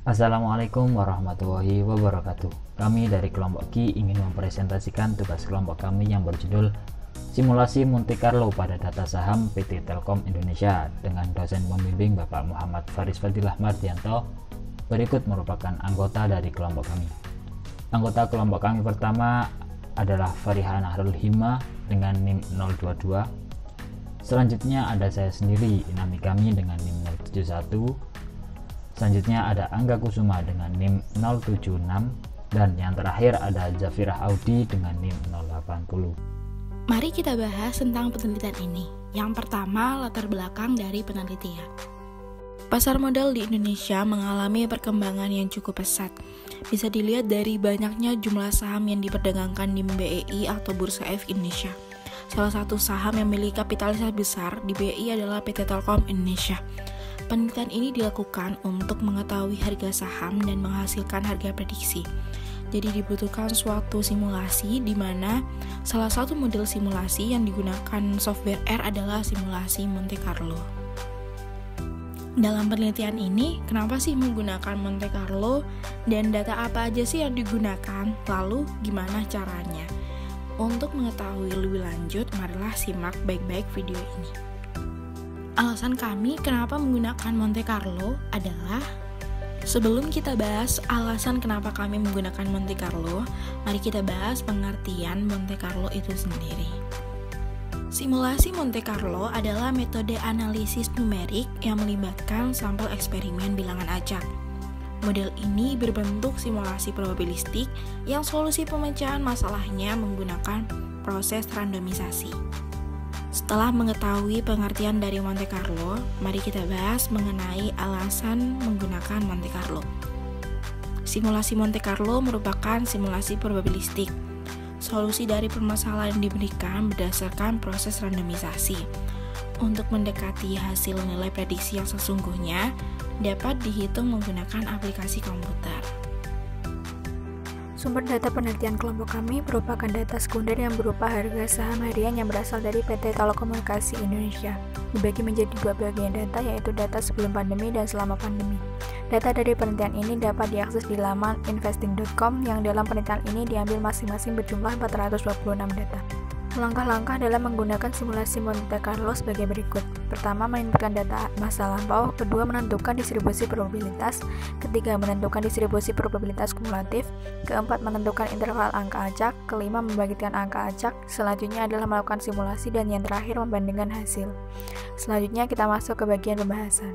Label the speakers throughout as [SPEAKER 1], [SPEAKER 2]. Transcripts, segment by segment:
[SPEAKER 1] Assalamualaikum warahmatullahi wabarakatuh. Kami dari kelompok Ki ingin mempresentasikan tugas kelompok kami yang berjudul Simulasi Monte Carlo pada data saham PT Telkom Indonesia dengan dosen pembimbing Bapak Muhammad Faris Fadilah Mardianto. Berikut merupakan anggota dari kelompok kami. Anggota kelompok kami pertama adalah Fariha Nahrul Hima dengan NIM 022. Selanjutnya ada saya sendiri, NAMI kami dengan NIM 071. Selanjutnya ada Angga Kusuma dengan NIM 076 dan yang terakhir ada Zafirah Audi dengan NIM 080.
[SPEAKER 2] Mari kita bahas tentang penelitian ini. Yang pertama, latar belakang dari penelitian. Pasar modal di Indonesia mengalami perkembangan yang cukup pesat. Bisa dilihat dari banyaknya jumlah saham yang diperdagangkan di BEI atau Bursa Efek Indonesia. Salah satu saham yang memiliki kapitalisasi besar di BEI adalah PT Telkom Indonesia. Penelitian ini dilakukan untuk mengetahui harga saham dan menghasilkan harga prediksi. Jadi dibutuhkan suatu simulasi di mana salah satu model simulasi yang digunakan software R adalah simulasi Monte Carlo. Dalam penelitian ini, kenapa sih menggunakan Monte Carlo dan data apa aja sih yang digunakan? Lalu gimana caranya? Untuk mengetahui lebih lanjut, marilah simak baik-baik video ini. Alasan kami kenapa menggunakan Monte Carlo adalah, sebelum kita bahas alasan kenapa kami menggunakan Monte Carlo, mari kita bahas pengertian Monte Carlo itu sendiri. Simulasi Monte Carlo adalah metode analisis numerik yang melibatkan sampel eksperimen bilangan acak. Model ini berbentuk simulasi probabilistik yang solusi pemecahan masalahnya menggunakan proses randomisasi. Setelah mengetahui pengertian dari Monte Carlo, mari kita bahas mengenai alasan menggunakan Monte Carlo. Simulasi Monte Carlo merupakan simulasi probabilistik. Solusi dari permasalahan diberikan berdasarkan proses randomisasi. Untuk mendekati hasil nilai prediksi yang sesungguhnya, dapat dihitung menggunakan aplikasi komputer.
[SPEAKER 3] Sumber data penelitian kelompok kami merupakan data sekunder yang berupa harga saham harian yang berasal dari PT Telekomunikasi Indonesia. Dibagi menjadi dua bagian data, yaitu data sebelum pandemi dan selama pandemi. Data dari penelitian ini dapat diakses di laman investing.com yang dalam penelitian ini diambil masing-masing berjumlah 426 data. Langkah-langkah dalam menggunakan simulasi Monte Carlo sebagai berikut. Pertama, menginputkan data masa lampau. Kedua, menentukan distribusi probabilitas. Ketiga, menentukan distribusi probabilitas kumulatif. Keempat, menentukan interval angka acak. Kelima, membagikan angka acak. Selanjutnya adalah melakukan simulasi, dan yang terakhir membandingkan hasil. Selanjutnya kita masuk ke bagian pembahasan.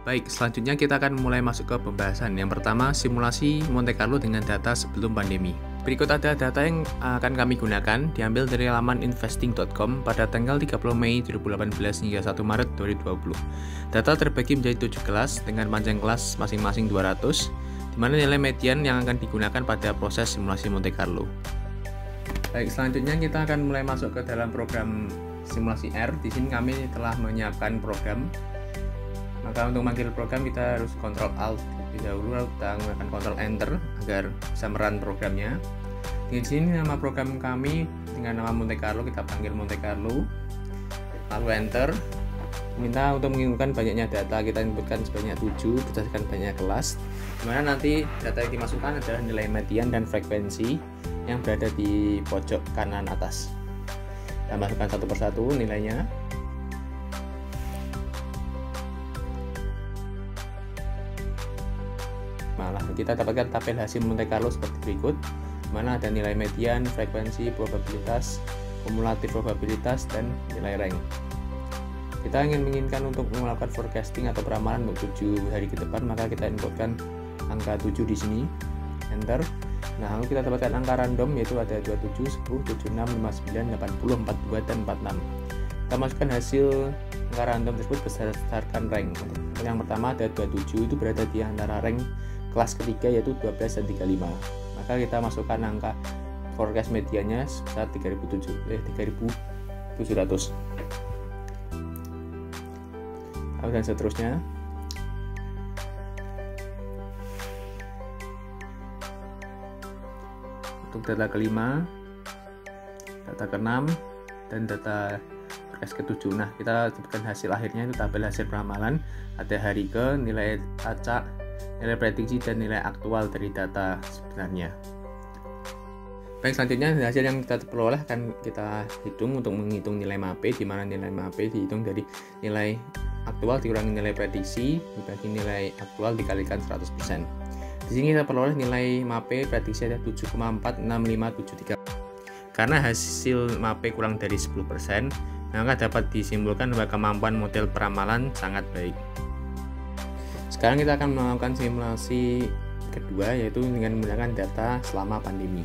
[SPEAKER 4] Baik, selanjutnya kita akan mulai masuk ke pembahasan. Yang pertama, simulasi Monte Carlo dengan data sebelum pandemi. Berikut ada data yang akan kami gunakan, diambil dari laman investing.com pada tanggal 30 Mei 2018 hingga 1 Maret 2020. Data terbagi menjadi 7 kelas dengan panjang kelas masing-masing 200, di mana nilai median yang akan digunakan pada proses simulasi Monte Carlo. Baik, selanjutnya kita akan mulai masuk ke dalam program simulasi R. Di sini kami telah menyiapkan program. Maka untuk memanggil program kita harus Ctrl Alt terlebih dahulu, lalu kita menggunakan Ctrl Enter agar bisa merun programnya. Di sini nama program kami dengan nama Monte Carlo, kita panggil Monte Carlo, lalu Enter. Minta untuk menginputkan banyaknya data, kita inputkan sebanyak 7 berdasarkan banyak kelas, dimana nanti data yang dimasukkan adalah nilai median dan frekuensi yang berada di pojok kanan atas. Kita masukkan satu persatu nilainya. Kita dapatkan tabel hasil Monte Carlo seperti berikut, di mana ada nilai median, frekuensi, probabilitas, kumulatif probabilitas, dan nilai rank. Kita menginginkan untuk melakukan forecasting atau peramalan untuk 7 hari ke depan, maka kita inputkan angka 7 di sini, enter. Nah, lalu kita dapatkan angka random, yaitu ada 27, 10, 76, 59, 80, 42, dan 46. Kita masukkan hasil angka random tersebut berdasarkan rank. Yang pertama ada 27, itu berada di antara rank kelas ketiga, yaitu 12 dan 35. Maka kita masukkan angka forecast medianya sebesar 3.700. Dan seterusnya. Untuk data kelima, data keenam, dan data forecast ketujuh. Nah, kita sebutkan hasil akhirnya itu tabel hasil peramalan. Ada hari ke, nilai acak, nilai prediksi dan nilai aktual dari data sebenarnya. Baik, selanjutnya hasil yang kita peroleh akan kita hitung untuk menghitung nilai MAPE, di mana nilai MAPE dihitung dari nilai aktual dikurangi nilai prediksi dibagi nilai aktual dikalikan 100%. Di sini kita peroleh nilai MAPE prediksi ada 7,46573. Karena hasil MAPE kurang dari 10%, maka dapat disimpulkan bahwa kemampuan model peramalan sangat baik. Sekarang kita akan melakukan simulasi kedua, yaitu dengan menggunakan data selama pandemi.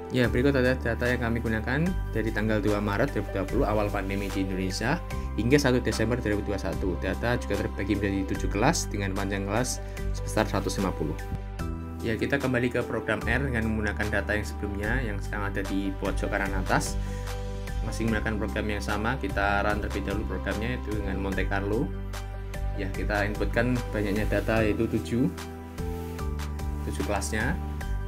[SPEAKER 4] Ya, berikut ada data yang kami gunakan dari tanggal 2 Maret 2020 awal pandemi di Indonesia hingga 1 Desember 2021. Data juga terbagi menjadi 7 kelas dengan panjang kelas sebesar 150. Ya, kita kembali ke program R dengan menggunakan data yang sebelumnya yang sekarang ada di pojok kanan atas. Masih menggunakan program yang sama, kita run terlebih dahulu programnya itu dengan Monte Carlo. Ya, kita inputkan banyaknya data yaitu 7 kelasnya.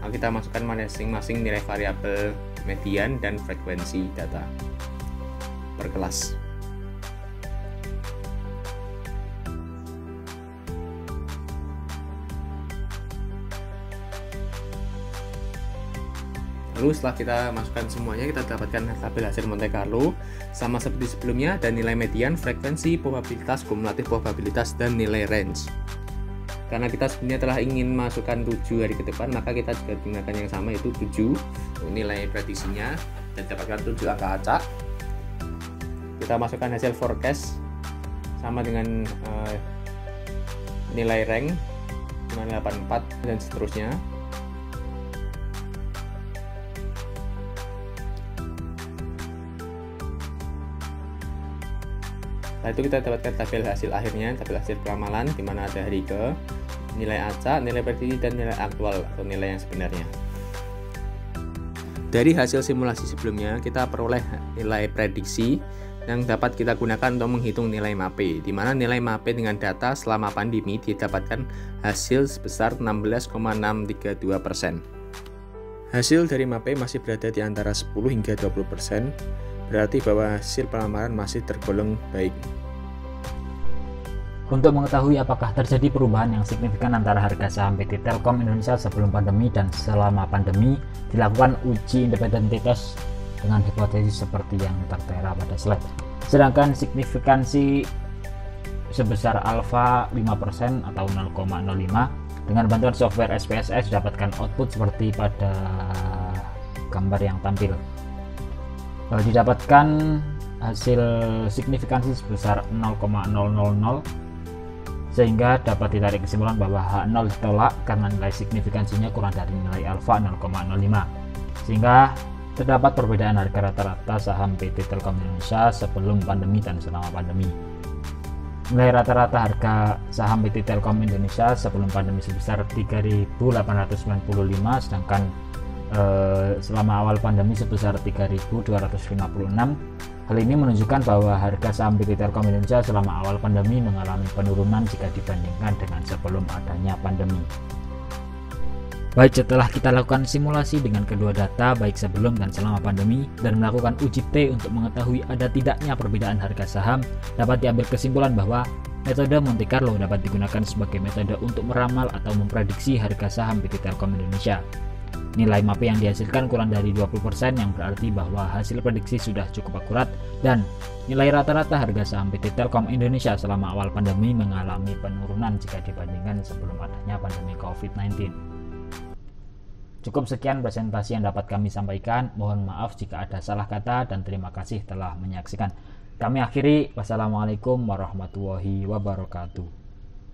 [SPEAKER 4] Lalu kita masukkan masing-masing nilai variabel median dan frekuensi data per kelas. Lalu setelah kita masukkan semuanya, kita dapatkan tabel hasil Monte Carlo sama seperti sebelumnya, dan nilai median, frekuensi, probabilitas, kumulatif probabilitas, dan nilai range. Karena kita sebenarnya telah ingin masukkan 7 hari ke depan, maka kita juga gunakan yang sama, yaitu 7 nilai prediksinya dan dapatkan 7 angka acak. Kita masukkan hasil forecast sama dengan nilai rank 584 dan seterusnya. Setelah itu kita dapatkan tabel hasil akhirnya, tabel hasil peramalan di mana ada hari ke, nilai acak, nilai prediksi, dan nilai aktual atau nilai yang sebenarnya. Dari hasil simulasi sebelumnya, kita peroleh nilai prediksi yang dapat kita gunakan untuk menghitung nilai MAPE, di mana nilai MAPE dengan data selama pandemi didapatkan hasil sebesar 16,632%. Hasil dari MAPE masih berada di antara 10 hingga 20%, berarti bahwa hasil peramalan masih tergolong baik.
[SPEAKER 1] Untuk mengetahui apakah terjadi perubahan yang signifikan antara harga saham PT Telkom Indonesia sebelum pandemi dan selama pandemi, dilakukan uji independentitas dengan hipotesis seperti yang tertera pada slide. Sedangkan signifikansi sebesar alfa 5% atau 0,05 dengan bantuan software SPSS didapatkan output seperti pada gambar yang tampil. Didapatkan hasil signifikansi sebesar 0,000, sehingga dapat ditarik kesimpulan bahwa H0 ditolak karena nilai signifikansinya kurang dari nilai alfa 0,05, sehingga terdapat perbedaan harga rata-rata saham PT Telkom Indonesia sebelum pandemi dan selama pandemi. Nilai rata-rata harga saham PT Telkom Indonesia sebelum pandemi sebesar 3.895, sedangkan selama awal pandemi sebesar 3.256. Hal ini menunjukkan bahwa harga saham PT Telkom Indonesia selama awal pandemi mengalami penurunan jika dibandingkan dengan sebelum adanya pandemi. Baik, setelah kita lakukan simulasi dengan kedua data baik sebelum dan selama pandemi dan melakukan uji T untuk mengetahui ada tidaknya perbedaan harga saham, dapat diambil kesimpulan bahwa metode Monte Carlo dapat digunakan sebagai metode untuk meramal atau memprediksi harga saham PT Telkom Indonesia. Nilai MAPE yang dihasilkan kurang dari 20%, yang berarti bahwa hasil prediksi sudah cukup akurat, dan nilai rata-rata harga saham PT Telkom Indonesia selama awal pandemi mengalami penurunan jika dibandingkan sebelum adanya pandemi COVID-19. Cukup sekian presentasi yang dapat kami sampaikan. Mohon maaf jika ada salah kata dan terima kasih telah menyaksikan. Kami akhiri. Wassalamualaikum warahmatullahi wabarakatuh.